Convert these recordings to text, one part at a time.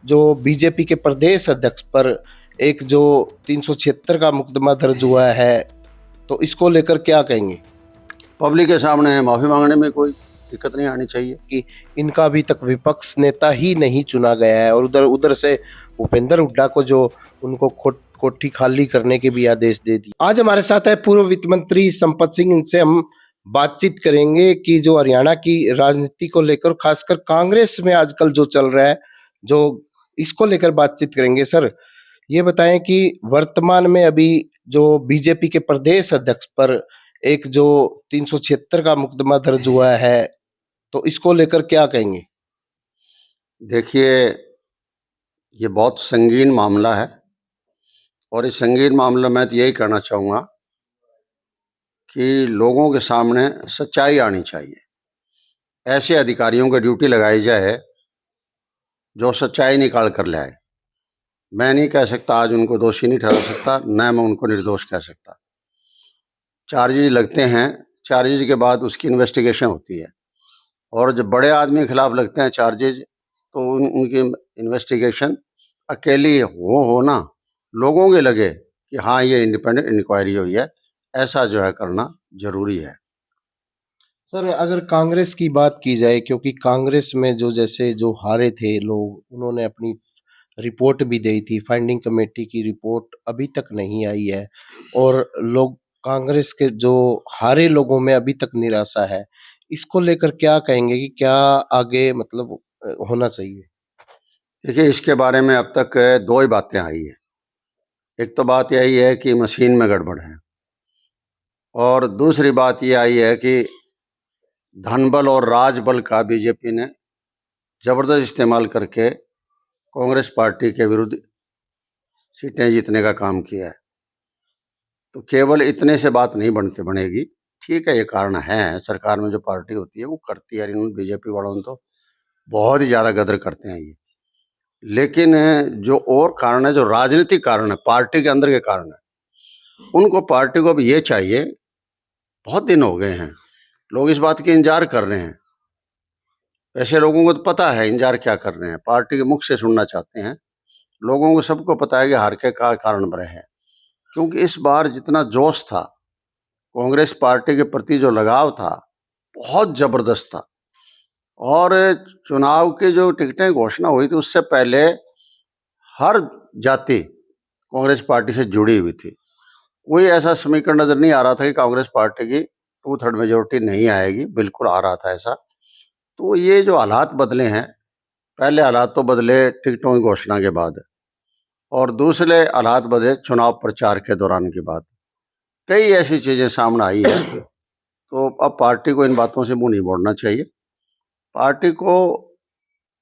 जो बीजेपी के प्रदेश अध्यक्ष पर एक जो 376 का मुकदमा दर्ज हुआ है, तो इसको लेकर क्या कहेंगे? पब्लिक के सामने माफ़ी मांगने में कोई दिक्कत नहीं आनी चाहिए। कि इनका अभी तक विपक्ष नेता ही नहीं चुना गया है और उधर उधर से भूपेंद्र हुड्डा को जो उनको कोठी खाली करने के भी आदेश दे दिए। आज हमारे साथ है पूर्व वित्त मंत्री संपत सिंह। इनसे हम बातचीत करेंगे कि जो हरियाणा की राजनीति को लेकर, खासकर कांग्रेस में आजकल जो चल रहा है, जो इसको लेकर बातचीत करेंगे। सर, ये बताएं कि वर्तमान में अभी जो बीजेपी के प्रदेश अध्यक्ष पर एक जो 376 का मुकदमा दर्ज हुआ है, तो इसको लेकर क्या कहेंगे? देखिए, ये बहुत संगीन मामला है और इस संगीन मामले में तो यही कहना चाहूँगा कि लोगों के सामने सच्चाई आनी चाहिए। ऐसे अधिकारियों की ड्यूटी लगाई जाए जो सच्चाई निकाल कर ले आए। मैं नहीं कह सकता आज उनको दोषी नहीं ठहरा सकता, न मैं उनको निर्दोष कह सकता। चार्जेज लगते हैं, चार्जेज के बाद उसकी इन्वेस्टिगेशन होती है और जब बड़े आदमी के खिलाफ लगते हैं चार्जेज तो उनकी इन्वेस्टिगेशन अकेली हो ना, लोगों के लगे कि हाँ ये इंडिपेंडेंट इंक्वायरी हुई है, ऐसा जो है करना जरूरी है। सर, अगर कांग्रेस की बात की जाए, क्योंकि कांग्रेस में जो जैसे जो हारे थे लोग, उन्होंने अपनी रिपोर्ट भी दी थी, फाइंडिंग कमेटी की रिपोर्ट अभी तक नहीं आई है और लोग कांग्रेस के जो हारे लोगों में अभी तक निराशा है। इसको लेकर क्या कहेंगे कि क्या आगे मतलब होना चाहिए? देखिए, इसके बारे में अब तक दो ही बातें आई है। एक तो बात यही है कि मशीन में गड़बड़ है और दूसरी बात ये आई है कि धनबल और राजबल का बीजेपी ने जबरदस्त इस्तेमाल करके कांग्रेस पार्टी के विरुद्ध सीटें जीतने का काम किया है। तो केवल इतने से बात नहीं बनेगी। ठीक है, ये कारण है, सरकार में जो पार्टी होती है वो करती है। इन्होंने बीजेपी वालों ने तो बहुत ही ज़्यादा गदर करते हैं ये। लेकिन जो और कारण है, जो राजनीतिक कारण है, पार्टी के अंदर के कारण है, उनको पार्टी को अब ये चाहिए। बहुत दिन हो गए हैं, लोग इस बात की इंतजार कर रहे हैं। ऐसे लोगों को तो पता है इंतजार क्या कर रहे हैं, पार्टी के मुख से सुनना चाहते हैं। लोगों को सबको पता है कि हार के क्या कारण बने हैं, क्योंकि इस बार जितना जोश था, कांग्रेस पार्टी के प्रति जो लगाव था, बहुत जबरदस्त था। और चुनाव की जो टिकटें घोषणा हुई थी उससे पहले हर जाति कांग्रेस पार्टी से जुड़ी हुई थी। कोई ऐसा समीकरण नजर नहीं आ रहा था कि कांग्रेस पार्टी की 2/3 मेजोरिटी नहीं आएगी, बिल्कुल आ रहा था ऐसा। तो ये जो हालात बदले हैं, पहले हालात तो बदले टिकटों की घोषणा के बाद और दूसरे हालात बदले चुनाव प्रचार के दौरान की बात। कई ऐसी चीजें सामने आई है। तो अब पार्टी को इन बातों से मुंह नहीं मोड़ना चाहिए। पार्टी को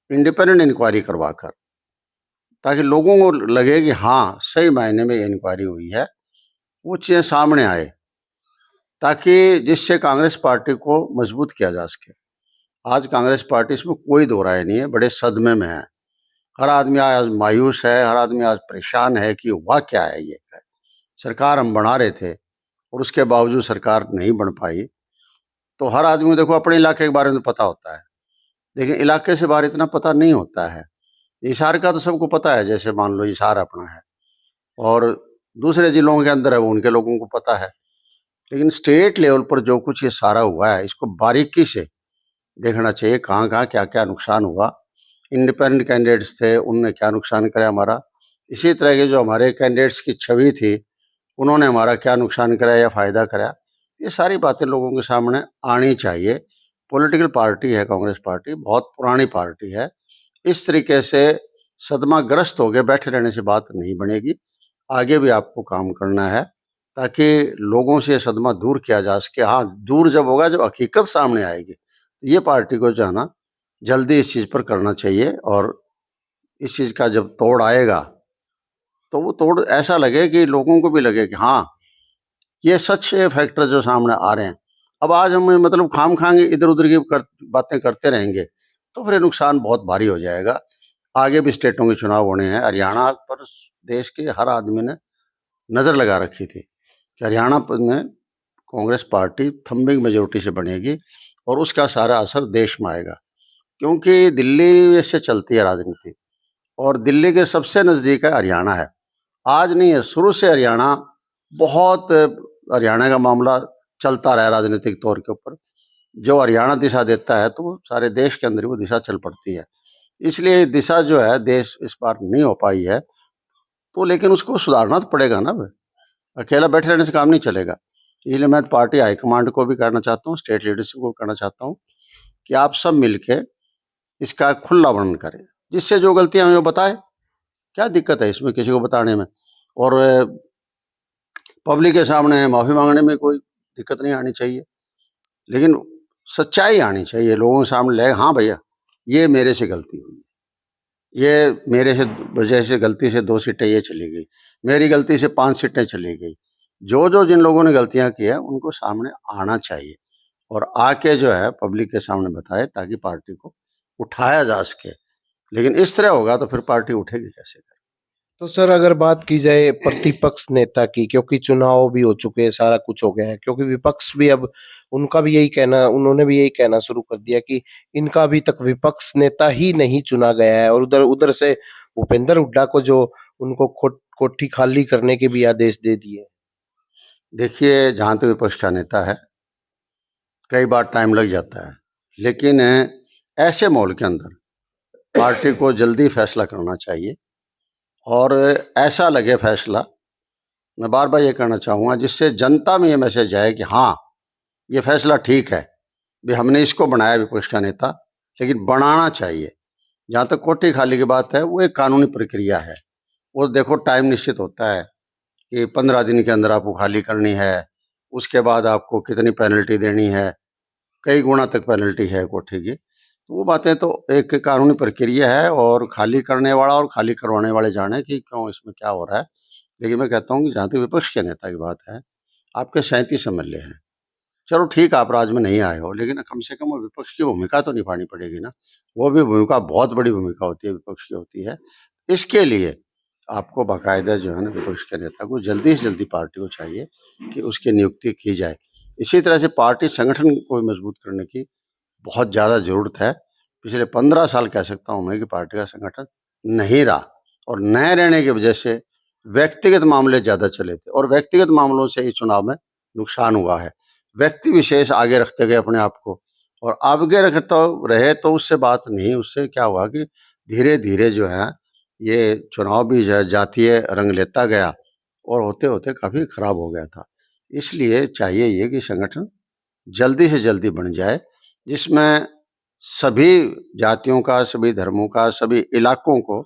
इंडिपेंडेंट इंक्वायरी करवाकर, ताकि लोगों को लगे कि हाँ सही मायने में ये इंक्वायरी हुई है, वो चीज़ें सामने आए, ताकि जिससे कांग्रेस पार्टी को मजबूत किया जा सके। आज कांग्रेस पार्टी, इसमें कोई दो राय नहीं है, बड़े सदमे में है। हर आदमी आज मायूस है, हर आदमी आज परेशान है कि हुआ क्या है ये। सरकार हम बना रहे थे और उसके बावजूद सरकार नहीं बन पाई। तो हर आदमी को देखो अपने इलाके के बारे में पता होता है, लेकिन इलाके से बाहर इतना पता नहीं होता है। हिसार का तो सबको पता है, जैसे मान लो हिसार अपना है और दूसरे जिलों के अंदर है वो उनके लोगों को पता है। लेकिन स्टेट लेवल पर जो कुछ ये सारा हुआ है, इसको बारीकी से देखना चाहिए, कहाँ कहाँ क्या क्या नुकसान हुआ। इंडिपेंडेंट कैंडिडेट्स थे, उनने क्या नुकसान कराया हमारा। इसी तरह के जो हमारे कैंडिडेट्स की छवि थी, उन्होंने हमारा क्या नुकसान कराया या फ़ायदा कराया। ये सारी बातें लोगों के सामने आनी चाहिए। पॉलिटिकल पार्टी है कांग्रेस पार्टी, बहुत पुरानी पार्टी है। इस तरीके से सदमाग्रस्त होकर बैठे रहने से बात नहीं बनेगी। आगे भी आपको काम करना है ताकि लोगों से सदमा दूर किया जा सके। हाँ, दूर जब होगा, जब हकीकत सामने आएगी, तो ये पार्टी को जो है ना, जल्दी इस चीज़ पर करना चाहिए। और इस चीज़ का जब तोड़ आएगा तो वो तोड़ ऐसा लगे कि लोगों को भी लगे कि हाँ ये सच फैक्टर जो सामने आ रहे हैं। अब आज हम मतलब खाम खाएंगे इधर उधर की बातें करते रहेंगे तो फिर नुकसान बहुत भारी हो जाएगा। आगे भी स्टेटों के चुनाव होने हैं। हरियाणा पर देश के हर आदमी ने नज़र लगा रखी थी कि हरियाणा में कांग्रेस पार्टी थम्बिंग मेजोरिटी से बनेगी और उसका सारा असर देश में आएगा, क्योंकि दिल्ली से चलती है राजनीति। और दिल्ली के सबसे नज़दीक है हरियाणा है। आज नहीं है, शुरू से हरियाणा बहुत हरियाणा का मामला चलता रहा राजनीतिक तौर के ऊपर। जो हरियाणा दिशा देता है तो वो सारे देश के अंदर वो दिशा चल पड़ती है। इसलिए ये दिशा जो है देश इस बार नहीं हो पाई है, तो लेकिन उसको सुधारना तो पड़ेगा ना भाई, अकेला बैठे रहने से काम नहीं चलेगा। इसलिए मैं पार्टी हाईकमांड को भी कहना चाहता हूँ, स्टेट लीडरशिप को कहना चाहता हूँ कि आप सब मिलके इसका खुला वर्णन करें, जिससे जो गलतियां हुई वो बताए। क्या दिक्कत है इसमें किसी को बताने में? और पब्लिक के सामने माफ़ी मांगने में कोई दिक्कत नहीं आनी चाहिए, लेकिन सच्चाई आनी चाहिए लोगों के सामने। ले हाँ भैया, ये मेरे से गलती हुई, ये मेरे से वजह से गलती से 2 सीटें ये चली गई, मेरी गलती से 5 सीटें चली गई। जो जिन लोगों ने गलतियां की है उनको सामने आना चाहिए और आके जो है पब्लिक के सामने बताए, ताकि पार्टी को उठाया जा सके। लेकिन इस तरह होगा तो फिर पार्टी उठेगी कैसे? तो सर अगर बात की जाए प्रतिपक्ष नेता की, क्योंकि चुनाव भी हो चुके हैं, सारा कुछ हो गया है, क्योंकि विपक्ष भी अब उन्होंने भी यही कहना शुरू कर दिया कि इनका अभी तक विपक्ष नेता ही नहीं चुना गया है, और उधर उधर से भूपेंद्र हुड्डा को जो उनको कोठी खाली करने के भी आदेश दे दिए। देखिए, जहाँ तक विपक्ष का नेता है, कई बार टाइम लग जाता है, लेकिन ऐसे माहौल के अंदर पार्टी को जल्दी फैसला करना चाहिए और ऐसा लगे फैसला, मैं बार बार ये कहना चाहूँगा, जिससे जनता में ये मैसेज आए कि हाँ, ये फैसला ठीक है, भी हमने इसको बनाया विपक्ष का नेता, लेकिन बनाना चाहिए। जहाँ तक कोठी खाली की बात है, वो एक कानूनी प्रक्रिया है। वो देखो टाइम निश्चित होता है कि 15 दिन के अंदर आपको खाली करनी है, उसके बाद आपको कितनी पेनल्टी देनी है, कई गुना तक पेनल्टी है कोठी की। तो वो बातें तो एक कानूनी प्रक्रिया है और खाली करने वाला और खाली करवाने वाले जाने कि क्यों इसमें क्या हो रहा है। लेकिन मैं कहता हूँ कि जहाँ तक विपक्ष के नेता की बात है, आपके 37 एमएलए हैं। चलो ठीक है, आप राज में नहीं आए हो, लेकिन कम से कम वो विपक्ष की भूमिका तो निभानी पड़ेगी ना। वो भी भूमिका, बहुत बड़ी भूमिका होती है, विपक्ष की होती है। इसके लिए आपको बाकायदा जो है ना विपक्ष के नेता को जल्दी से जल्दी पार्टी को चाहिए कि उसकी नियुक्ति की जाए। इसी तरह से पार्टी संगठन को मजबूत करने की बहुत ज़्यादा ज़रूरत है। पिछले 15 साल कह सकता हूँ मैं कि पार्टी का संगठन नहीं रहा, और न रहने की वजह से व्यक्तिगत मामले ज़्यादा चले थे और व्यक्तिगत मामलों से इस चुनाव में नुकसान हुआ है। व्यक्ति विशेष आगे रखते गए अपने आप को, और आगे रखते रहे तो उससे बात नहीं। उससे क्या हुआ कि धीरे-धीरे जो है ये चुनाव भी जो है जातीय रंग लेता गया और होते-होते काफ़ी खराब हो गया था। इसलिए चाहिए ये कि संगठन जल्दी से जल्दी बन जाए, जिसमें सभी जातियों का, सभी धर्मों का, सभी इलाकों को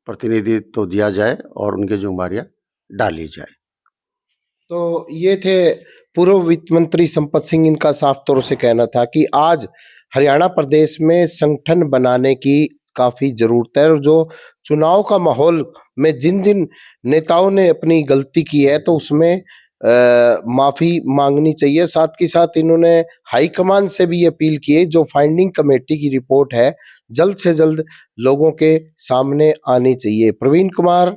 प्रतिनिधित्व दिया जाए और उनकी ज़िम्मेदारियाँ डाली जाए। तो ये थे पूर्व वित्त मंत्री संपत सिंह। इनका साफ तौर से कहना था कि आज हरियाणा प्रदेश में संगठन बनाने की काफी जरूरत है, और जो चुनाव का माहौल में जिन जिन नेताओं ने अपनी गलती की है तो उसमें माफी मांगनी चाहिए। साथ के साथ इन्होंने हाईकमान से भी अपील की है, जो फाइंडिंग कमेटी की रिपोर्ट है जल्द से जल्द लोगों के सामने आनी चाहिए। प्रवीण कुमार,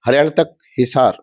हरियाणा तक, हिसार।